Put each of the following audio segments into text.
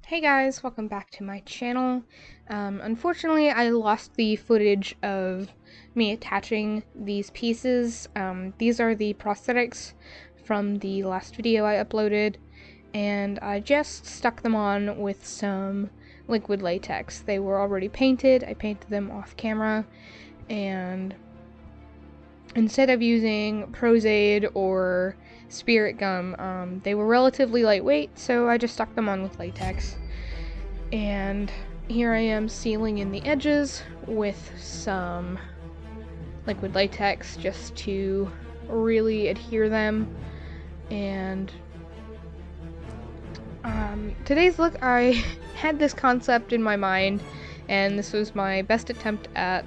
Hey guys, welcome back to my channel. Unfortunately, I lost the footage of me attaching these pieces. These are the prosthetics from the last video I uploaded, and I just stuck them on with some liquid latex. They were already painted. I painted them off camera, and instead of using Prozaid or Spirit Gum, they were relatively lightweight, so I just stuck them on with latex. And here I am sealing in the edges with some liquid latex just to really adhere them. And today's look, I had this concept in my mind, and this was my best attempt at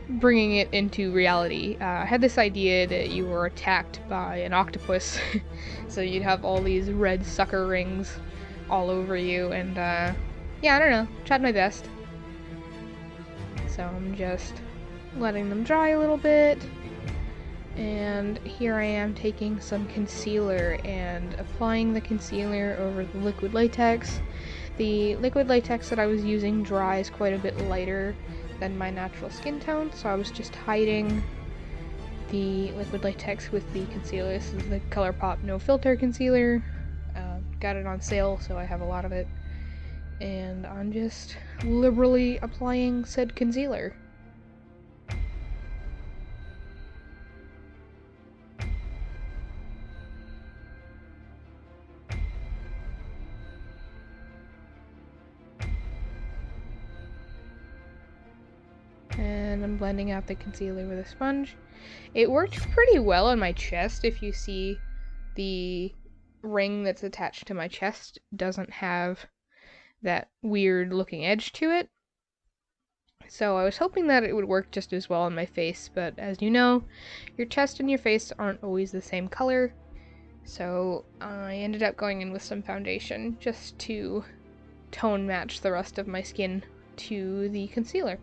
bringing it into reality. I had this idea that you were attacked by an octopus, so you'd have all these red sucker rings all over you, and yeah, I don't know, tried my best. So I'm just letting them dry a little bit, and here I am taking some concealer and applying the concealer over the liquid latex. The liquid latex that I was using dries quite a bit lighter than my natural skin tone, so I was just hiding the liquid latex with the concealer. This is the ColourPop No Filter concealer. Got it on sale, so I have a lot of it. And I'm just liberally applying said concealer. And I'm blending out the concealer with a sponge. It worked pretty well on my chest. If you see, the ring that's attached to my chest doesn't have that weird looking edge to it. So I was hoping that it would work just as well on my face, but as you know, your chest and your face aren't always the same color. So I ended up going in with some foundation just to tone match the rest of my skin to the concealer.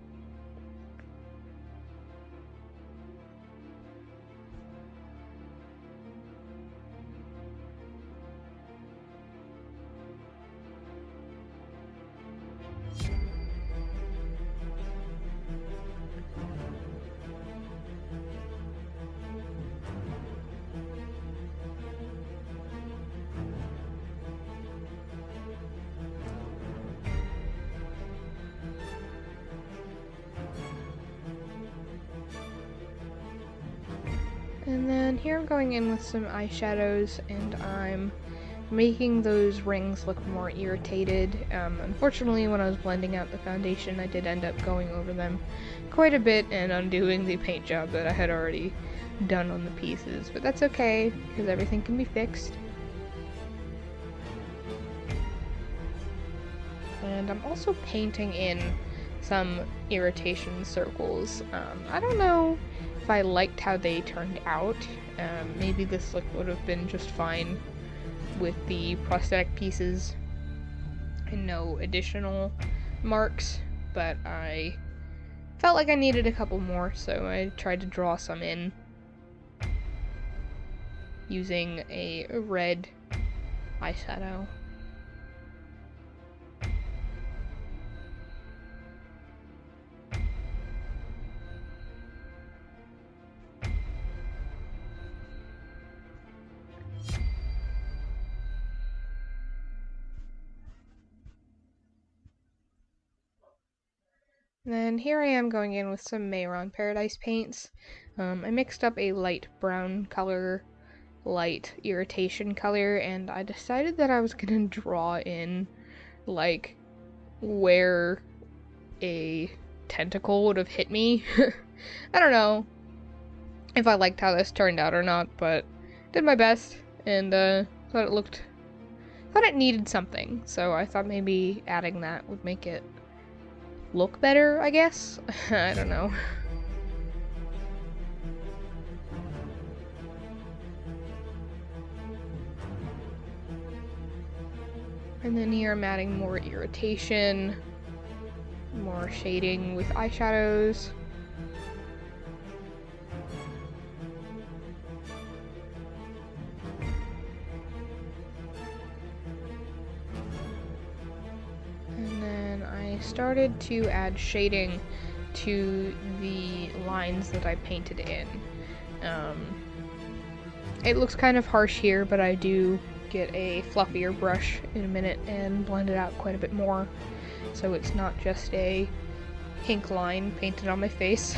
And then here I'm going in with some eyeshadows, and I'm making those rings look more irritated. Unfortunately, when I was blending out the foundation, I did end up going over them quite a bit and undoing the paint job that I had already done on the pieces. But that's okay, because everything can be fixed. And I'm also painting in some irritation circles. I don't know if I liked how they turned out. Maybe this look would have been just fine with the prosthetic pieces and no additional marks, but I felt like I needed a couple more, so I tried to draw some in using a red eyeshadow. Then here I am going in with some Mayron Paradise paints. I mixed up a light brown color, light irritation color, and I decided that I was gonna draw in, like, where a tentacle would have hit me. I don't know if I liked how this turned out or not, but did my best, and thought it needed something, so I thought maybe adding that would make it look better, I guess? I don't know. And then here I'm adding more irritation, more shading with eyeshadows. started to add shading to the lines that I painted in. It looks kind of harsh here, but I do get a fluffier brush in a minute and blend it out quite a bit more, so it's not just a pink line painted on my face.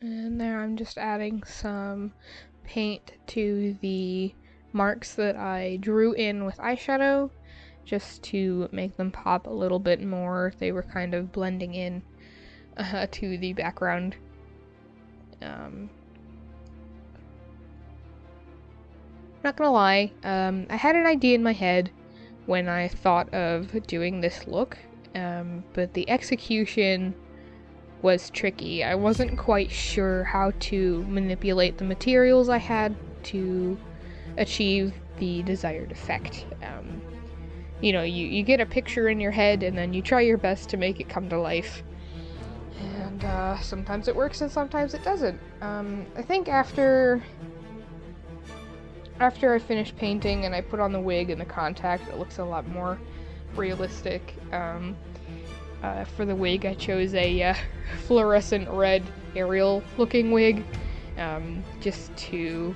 And there I'm just adding some paint to the marks that I drew in with eyeshadow, just to make them pop a little bit more. They were kind of blending in to the background. Not gonna lie, I had an idea in my head when I thought of doing this look, but the execution was tricky. I wasn't quite sure how to manipulate the materials I had to achieve the desired effect. You know, you get a picture in your head and then you try your best to make it come to life. And sometimes it works and sometimes it doesn't. I think after I finished painting and I put on the wig and the contact, it looks a lot more realistic. For the wig, I chose a fluorescent red Ariel looking wig, just to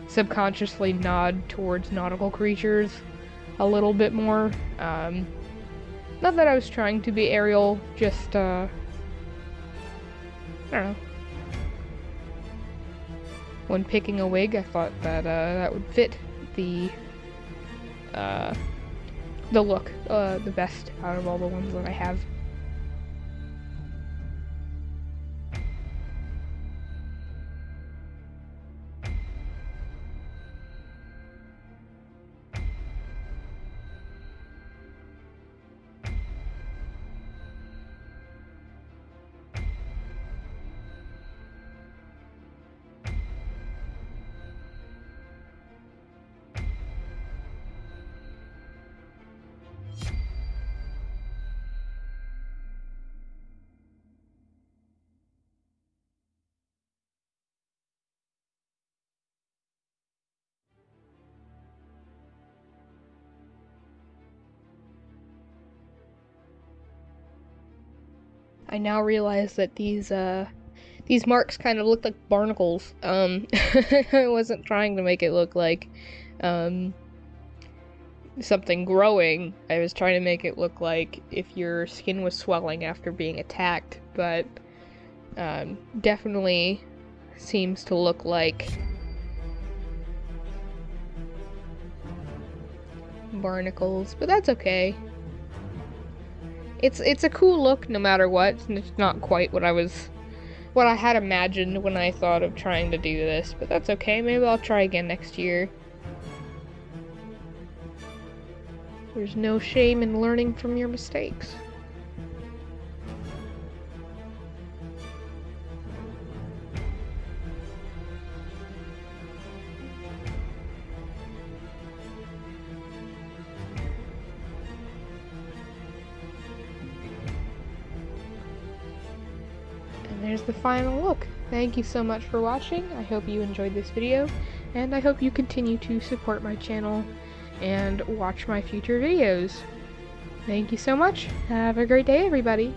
subconsciously nod towards nautical creatures a little bit more. Not that I was trying to be Ariel, just, I don't know. When picking a wig, I thought that that would fit the look the best out of all the ones that I have. I now realize that these marks kind of look like barnacles. I wasn't trying to make it look like something growing. I was trying to make it look like if your skin was swelling after being attacked, but definitely seems to look like barnacles, but that's okay. It's a cool look no matter what. It's not quite what I had imagined when I thought of trying to do this, but that's okay. Maybe I'll try again next year. There's no shame in learning from your mistakes. There's the final look. Thank you so much for watching. I hope you enjoyed this video, and I hope you continue to support my channel and watch my future videos. Thank you so much. Have a great day, everybody.